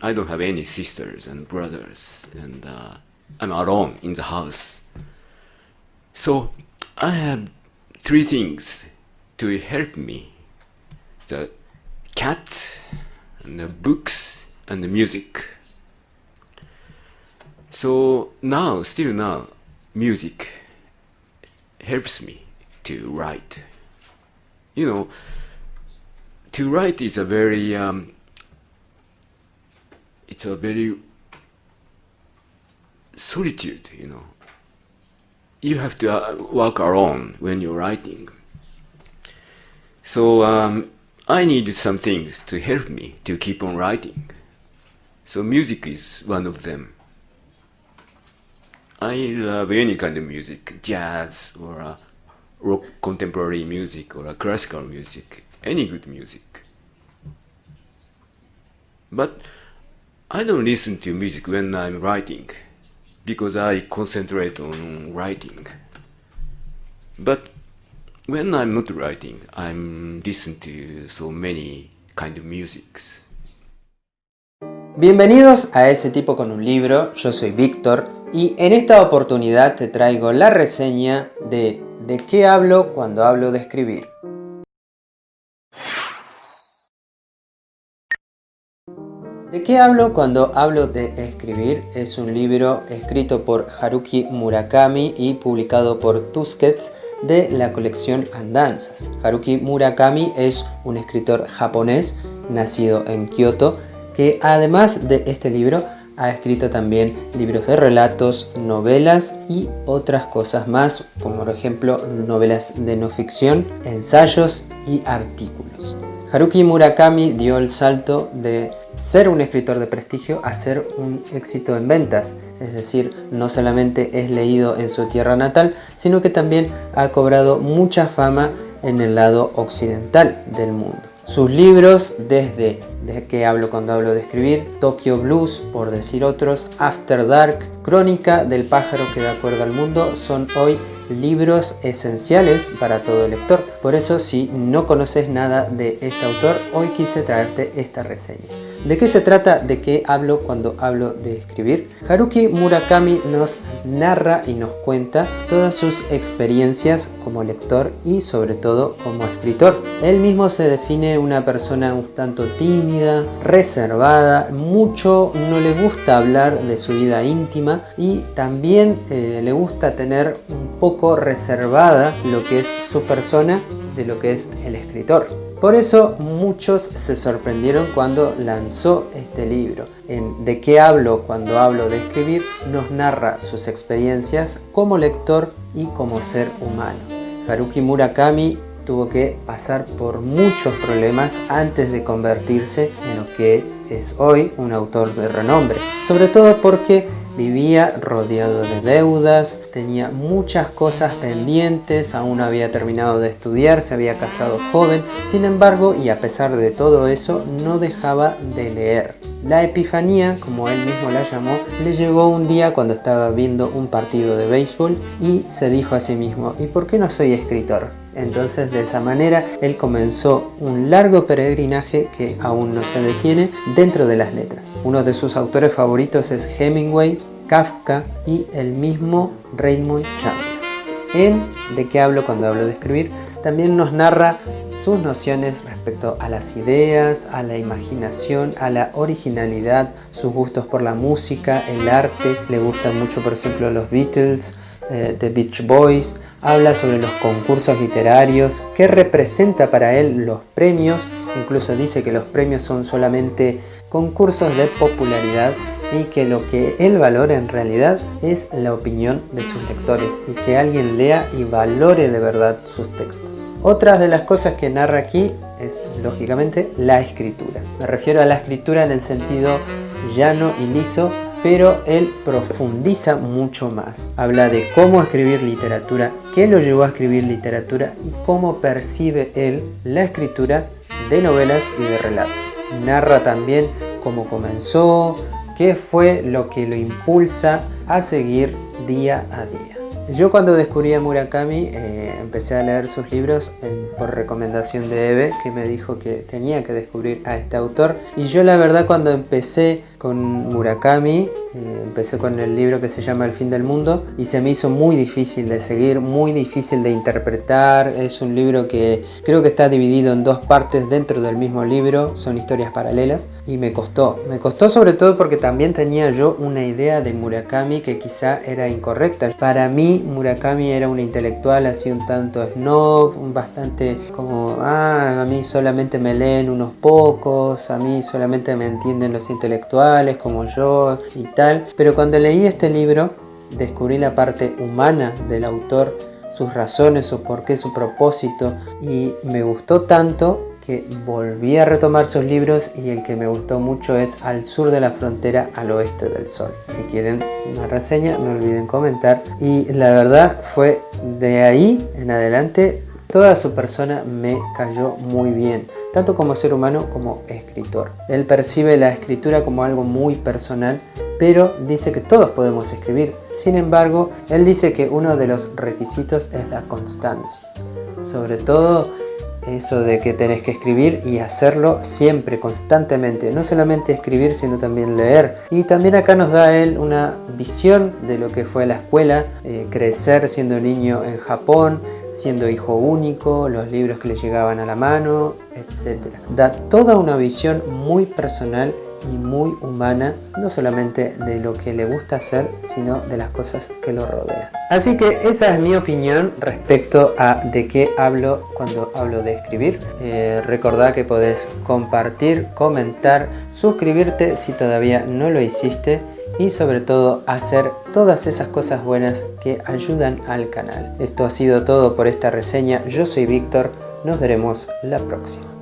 I don't have any sisters and brothers, and I'm alone in the house. So I have three things to help me: the cat, and the books, and the music. So still now, music helps me to write. To write is a very it's a very solitude. You have to work alone when you're writing. So I need some things to help me to keep on writing. So music is one of them. I love any kind of music, jazz or rock, contemporary music or classical music, any good music. But I don't listen to music when I'm writing, because I concentrate on writing. But when I'm not writing, I'm listening to so many kind of musics. Bienvenidos a Ese Tipo con un Libro, yo soy Víctor y en esta oportunidad te traigo la reseña de qué hablo cuando hablo de escribir. ¿De qué hablo cuando hablo de escribir? Es un libro escrito por Haruki Murakami y publicado por Tusquets de la colección Andanzas. Haruki Murakami es un escritor japonés nacido en Kioto que además de este libro ha escrito también libros de relatos, novelas y otras cosas más, como por ejemplo novelas de no ficción, ensayos y artículos. Haruki Murakami dio el salto de ser un escritor de prestigio a ser un éxito en ventas, es decir, no solamente es leído en su tierra natal, sino que también ha cobrado mucha fama en el lado occidental del mundo. Sus libros, desde ¿De qué hablo cuando hablo de escribir?, Tokyo Blues, por decir otros, After Dark, Crónica del pájaro que da cuerda al mundo, son hoy libros esenciales para todo lector. Por eso, si no conoces nada de este autor, hoy quise traerte esta reseña. ¿De qué se trata? ¿De qué hablo cuando hablo de escribir? Haruki Murakami nos narra y nos cuenta todas sus experiencias como lector y sobre todo como escritor. Él mismo se define una persona un tanto tímida, reservada, mucho no le gusta hablar de su vida íntima y también le gusta tener un poco reservada lo que es su persona de lo que es el escritor. Por eso muchos se sorprendieron cuando lanzó este libro. En ¿De qué hablo cuando hablo de escribir? Nos narra sus experiencias como lector y como ser humano. Haruki Murakami tuvo que pasar por muchos problemas antes de convertirse en lo que es hoy un autor de renombre. Sobre todo porque vivía rodeado de deudas, tenía muchas cosas pendientes, aún no había terminado de estudiar, se había casado joven. Sin embargo, y a pesar de todo eso, no dejaba de leer. La epifanía, como él mismo la llamó, le llegó un día cuando estaba viendo un partido de béisbol y se dijo a sí mismo: ¿y por qué no soy escritor? Entonces, de esa manera, él comenzó un largo peregrinaje que aún no se detiene dentro de las letras. Uno de sus autores favoritos es Hemingway, Kafka y el mismo Raymond Chandler. En ¿De qué hablo cuando hablo de escribir? También nos narra sus nociones respecto a las ideas, a la imaginación, a la originalidad, sus gustos por la música, el arte. Le gustan mucho, por ejemplo, los Beatles, The Beach Boys. Habla sobre los concursos literarios, qué representa para él los premios. Incluso dice que los premios son solamente concursos de popularidad y que lo que él valora en realidad es la opinión de sus lectores y que alguien lea y valore de verdad sus textos. Otras de las cosas que narra aquí es, lógicamente, la escritura. Me refiero a la escritura en el sentido llano y liso, pero él profundiza mucho más. Habla de cómo escribir literatura, qué lo llevó a escribir literatura y cómo percibe él la escritura de novelas y de relatos. Narra también cómo comenzó, qué fue lo que lo impulsa a seguir día a día. Yo cuando descubrí a Murakami empecé a leer sus libros por recomendación de Eve, que me dijo que tenía que descubrir a este autor. Y yo la verdad cuando empecé con Murakami, empecé con el libro que se llama El fin del mundo y se me hizo muy difícil de seguir, muy difícil de interpretar. Es un libro que creo que está dividido en dos partes dentro del mismo libro, son historias paralelas y me costó sobre todo porque también tenía yo una idea de Murakami que quizá era incorrecta. Para mí Murakami era un intelectual así un tanto snob, bastante como a mí solamente me leen unos pocos, a mí solamente me entienden los intelectuales como yo y tal. Pero cuando leí este libro descubrí la parte humana del autor, sus razones, su porqué, su propósito, y me gustó tanto que volví a retomar sus libros, y el que me gustó mucho es Al sur de la frontera, al oeste del sol. Si quieren una reseña no olviden comentar. Y la verdad fue de ahí en adelante toda su persona me cayó muy bien, tanto como ser humano como escritor. Él percibe la escritura como algo muy personal, pero dice que todos podemos escribir. Sin embargo, él dice que uno de los requisitos es la constancia. Sobre todo eso de que tenés que escribir y hacerlo siempre, constantemente. No solamente escribir, sino también leer. Y también acá nos da él una visión de lo que fue la escuela, crecer siendo niño en Japón, siendo hijo único, los libros que le llegaban a la mano, etc. Da toda una visión muy personal y muy humana, no solamente de lo que le gusta hacer, sino de las cosas que lo rodean. Así que esa es mi opinión respecto a de qué hablo cuando hablo de escribir. Recordá que podés compartir, comentar, suscribirte si todavía no lo hiciste y sobre todo hacer todas esas cosas buenas que ayudan al canal. Esto ha sido todo por esta reseña. Yo soy Víctor, nos veremos la próxima.